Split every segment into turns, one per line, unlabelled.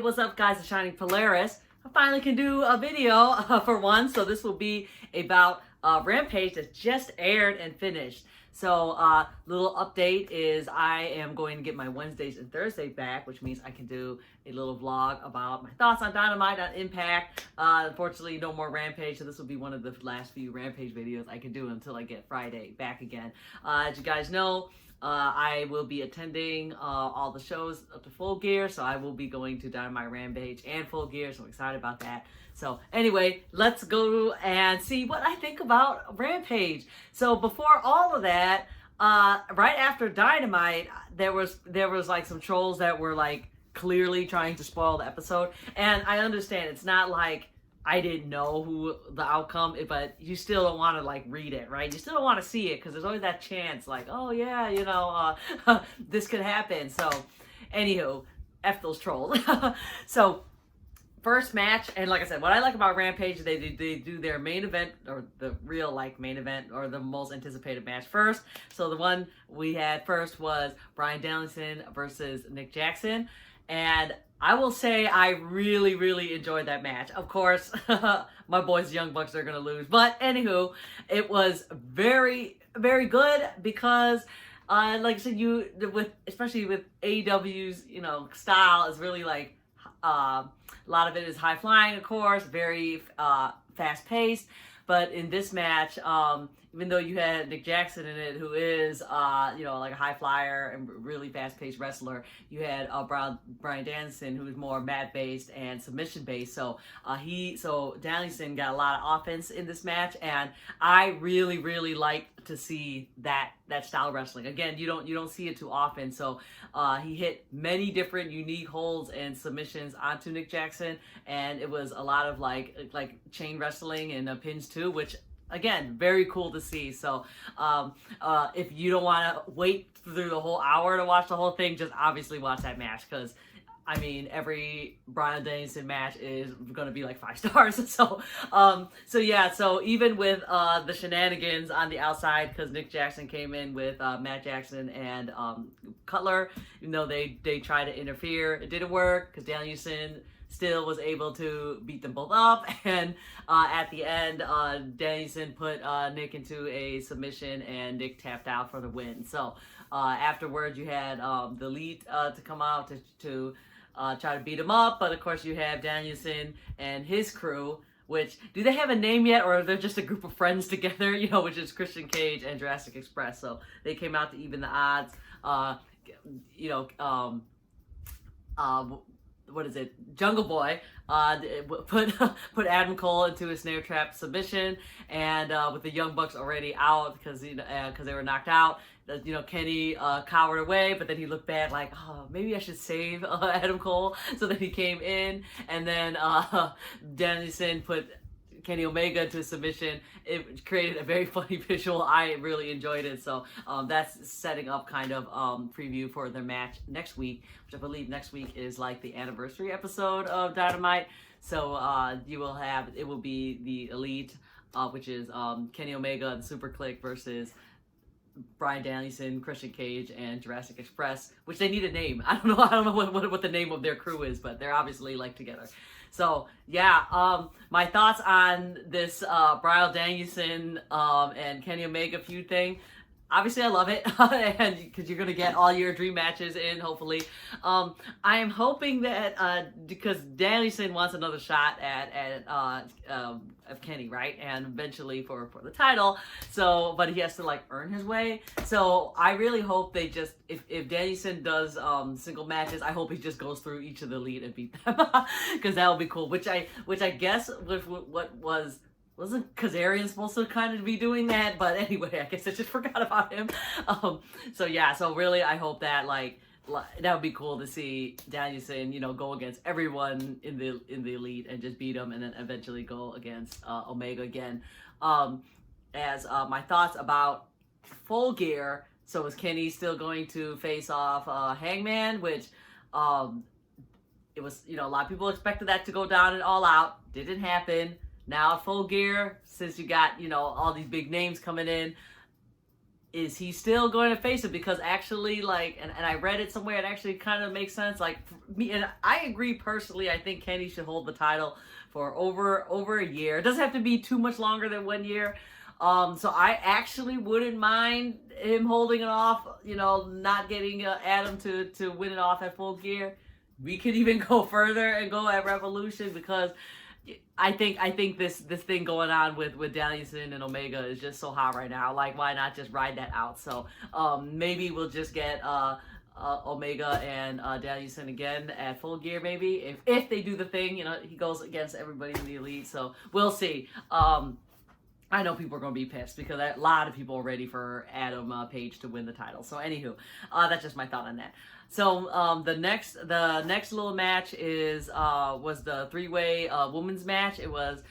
what's up, guys? It's Shining Polaris. I finally can do a video for one, so this will be about Rampage that just aired and finished. So, little update is I am going to get my Wednesdays and Thursdays back, which means I can do a little vlog about my thoughts on Dynamite, on Impact. Unfortunately, no more Rampage, so this will be one of the last few Rampage videos I can do until I get Friday back again. As you guys know, I will be attending all the shows up to Full Gear, so I will be going to Dynamite, Rampage, and Full Gear, so I'm excited about that. So anyway, let's go and see what I think about Rampage. So before all of that, right after Dynamite, there was like some trolls that were like clearly trying to spoil the episode, and I understand it's not like I didn't know who the outcome, but you still don't want to like read it, right? You still don't want to see it because there's always that chance, like, oh yeah, you know, this could happen. So, anywho, F those trolls. So, first match, and like I said, what I like about Rampage is they do their main event, or the real like main event, or the most anticipated match first. So the one we had first was Bryan Danielson versus Nick Jackson, and I will say I really, really enjoyed that match. Of course, my boys, Young Bucks, are going to lose. But anywho, it was very, very good because, like I said, especially with AEW's, style is really like, a lot of it is high flying, of course, very fast paced. But in this match, even though you had Nick Jackson in it, who is, like a high flyer and really fast-paced wrestler, you had Bryan Danielson, who is more mat-based and submission-based. So Danielson got a lot of offense in this match, and I really, really like to see that style of wrestling. Again, you don't see it too often. So he hit many different unique holds and submissions onto Nick Jackson, and it was a lot of like chain wrestling and pins too, which again, very cool to see. So if you don't want to wait through the whole hour to watch the whole thing, just obviously watch that match, because I mean, every Bryan Danielson match is going to be like 5 stars. So even with the shenanigans on the outside, because Nick Jackson came in with Matt Jackson and Cutler, even though they tried to interfere, it didn't work because Danielson still was able to beat them both up, and at the end, Danielson put Nick into a submission, and Nick tapped out for the win. So afterwards, you had the Elite to come out to try to beat him up, but of course you have Danielson and his crew, which, do they have a name yet, or are they just a group of friends together, which is Christian Cage and Jurassic Express. So they came out to even the odds. What is it? Jungle Boy put Adam Cole into a snare trap submission, and with the Young Bucks already out because they were knocked out, Kenny cowered away, but then he looked back like, oh, maybe I should save Adam Cole. So then he came in, and then Danielson put Kenny Omega to submission. It created a very funny visual. I really enjoyed it. So that's setting up kind of preview for their match next week, which I believe next week is like the anniversary episode of Dynamite. So it will be the Elite, which is Kenny Omega and Super Click versus Bryan Danielson, Christian Cage, and Jurassic Express, which they need a name. I don't know what the name of their crew is, but they're obviously like together. So yeah, my thoughts on this Bryan Danielson and Kenny Omega feud thing. Obviously, I love it, and because you're gonna get all your dream matches in, hopefully. I am hoping that because Danielson wants another shot at Kenny, right, and eventually for the title. So, but he has to like earn his way. So I really hope they just, if Danielson does single matches, I hope he just goes through each of the Elite and beat them, because that would be cool. Which I guess with what wasn't Kazarian supposed to kind of be doing that? But anyway, I guess I just forgot about him. So really, I hope that that would be cool to see Danielson, go against everyone in the Elite and just beat them, and then eventually go against Omega again. As my thoughts about Full Gear, so is Kenny still going to face off Hangman, which it was, a lot of people expected that to go down and All Out. Didn't happen. Now Full Gear, since you got, all these big names coming in, is he still going to face him? Because actually, like, and I read it somewhere, it actually kind of makes sense. Like, me, and I agree personally, I think Kenny should hold the title for over a year. It doesn't have to be too much longer than 1 year. So I actually wouldn't mind him holding it off, you know, not getting Adam to win it off at Full Gear. We could even go further and go at Revolution, because I think this thing going on with Danielson and Omega is just so hot right now. Like, why not just ride that out? So maybe we'll just get Omega and Danielson again at Full Gear, maybe, if they do the thing. You know, he goes against everybody in the Elite, so we'll see. I know people are going to be pissed because a lot of people are ready for Adam Page to win the title. So anywho, that's just my thought on that. So the next little match was the three-way women's match. It was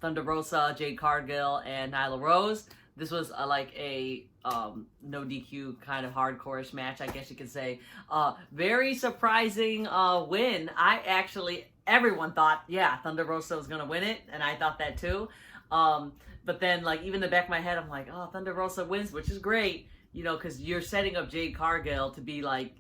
Thunder Rosa, Jade Cargil, and Nyla Rose. This was like a no DQ kind of hardcore-ish match, I guess you could say. Very surprising win. Everyone thought, yeah, Thunder Rosa was going to win it, and I thought that too. But then, like, even in the back of my head, I'm like, oh, Thunder Rosa wins, which is great, you know, because you're setting up Jade Cargill to be, like,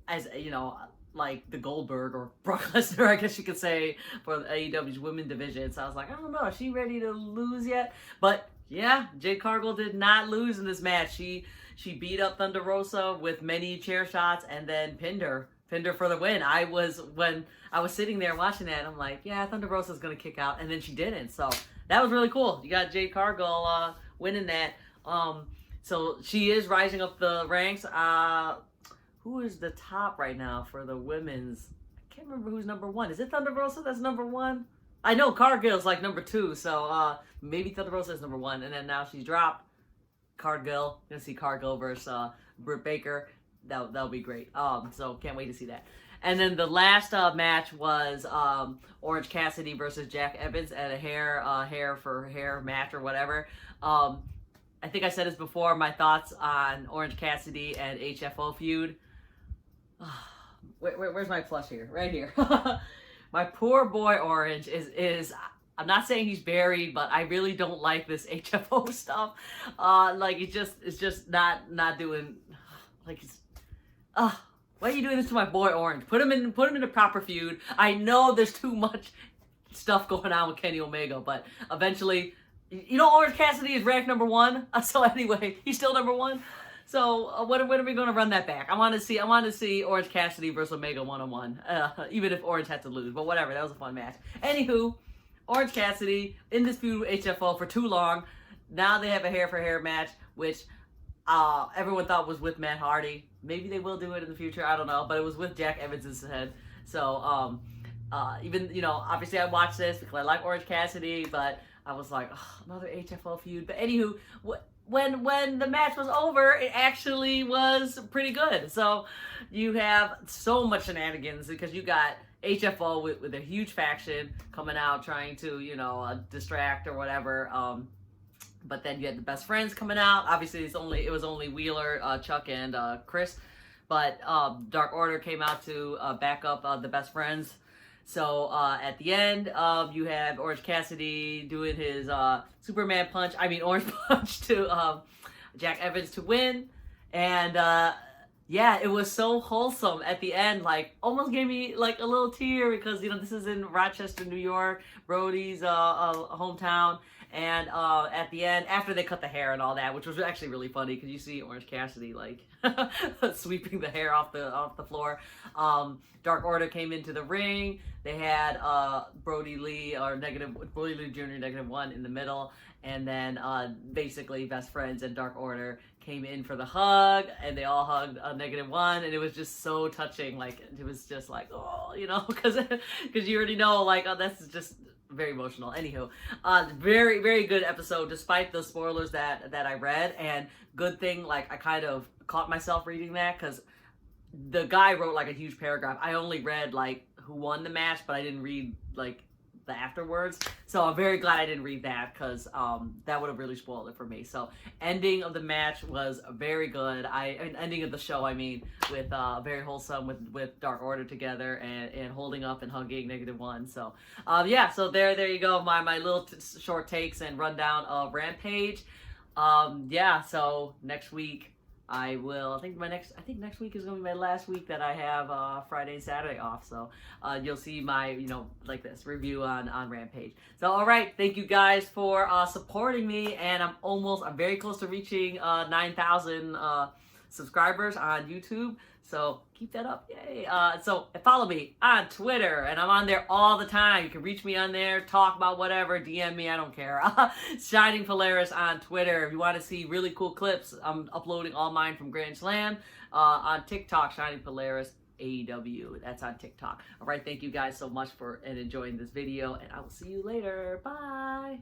as, you know, like the Goldberg or Brock Lesnar, I guess you could say, for AEW's women division. So I was like, I don't know, is she ready to lose yet? But, yeah, Jade Cargill did not lose in this match. She beat up Thunder Rosa with many chair shots and then pinned her for the win. When I was sitting there watching that, I'm like, yeah, Thunder Rosa's going to kick out, and then she didn't. So that was really cool. You got Jade Cargill winning that. So she is rising up the ranks. Who is the top right now for the women's? I can't remember who's number one. Is it Thunder Rosa that's number one? I know Cargill's like number two, so maybe Thunder Rosa is number one, and then now she's dropped. Cargil, gonna see Cargil versus Britt Baker. That'll be great. So can't wait to see that. And then the last match was Orange Cassidy versus Jack Evans at a hair for hair match or whatever. I think I said this before. My thoughts on Orange Cassidy and HFO feud. Where's my plush here? Right here. My poor boy Orange is. I'm not saying he's buried, but I really don't like this HFO stuff. Like, it's just not doing. Like, it's. Why are you doing this to my boy Orange? Put him in the proper feud. I know there's too much stuff going on with Kenny Omega, but eventually, you know, Orange Cassidy is ranked number one. So anyway, he's still number one. So when are we going to run that back? I want to see Orange Cassidy versus Omega 1-on-1, even if Orange had to lose. But whatever, that was a fun match. Anywho, Orange Cassidy in this feud with HFO for too long. Now they have a hair for hair match, which everyone thought was with Matt Hardy. Maybe they will do it in the future. I don't know, but it was with Jack Evans instead. So even, you know, obviously I watched this because I like Orange Cassidy, but I was like, oh, another HFO feud. But anywho, when the match was over, it actually was pretty good. So you have so much shenanigans because you got HFO with a huge faction coming out trying to, you know, distract or whatever. But then you had the best friends coming out. Obviously, it was only Wheeler, Chuck, and Chris. But Dark Order came out to back up the best friends. So at the end, you have Orange Cassidy doing his Orange Punch to Jack Evans to win. And yeah, it was so wholesome at the end. Like, almost gave me like a little tear because, you know, this is in Rochester, New York, Brody's hometown. And at the end, after they cut the hair and all that, which was actually really funny because you see Orange Cassidy like sweeping the hair off the floor. Dark Order came into the ring. They had Brody Lee Jr. -1 in the middle, and then basically Best Friends and Dark Order came in for the hug, and they all hugged -1, and it was just so touching. Like, it was just like, oh, you know, because you already know, like, oh, that's just very emotional. Anywho, very, very good episode despite the spoilers that I read. And good thing, like, I kind of caught myself reading that because the guy wrote like a huge paragraph. I only read like who won the match, but I didn't read like the afterwards. So I'm very glad I didn't read that because that would have really spoiled it for me. So ending of the match was very good. Ending of the show, I mean, with very wholesome with Dark Order together and holding up and hugging -1. So yeah, so there you go. My little short takes and rundown of Rampage. Yeah, so next week I will. I think next week is going to be my last week that I have Friday and Saturday off. So you'll see my, like this review on Rampage. So all right, thank you guys for supporting me, and I'm very close to reaching 9,000 subscribers on YouTube. So keep that up, yay! So follow me on Twitter, and I'm on there all the time. You can reach me on there, talk about whatever, DM me, I don't care. Shining Polaris on Twitter. If you want to see really cool clips, I'm uploading all mine from Grand Slam. On TikTok, Shining Polaris AEW. That's on TikTok. All right, thank you guys so much for enjoying this video, and I will see you later. Bye.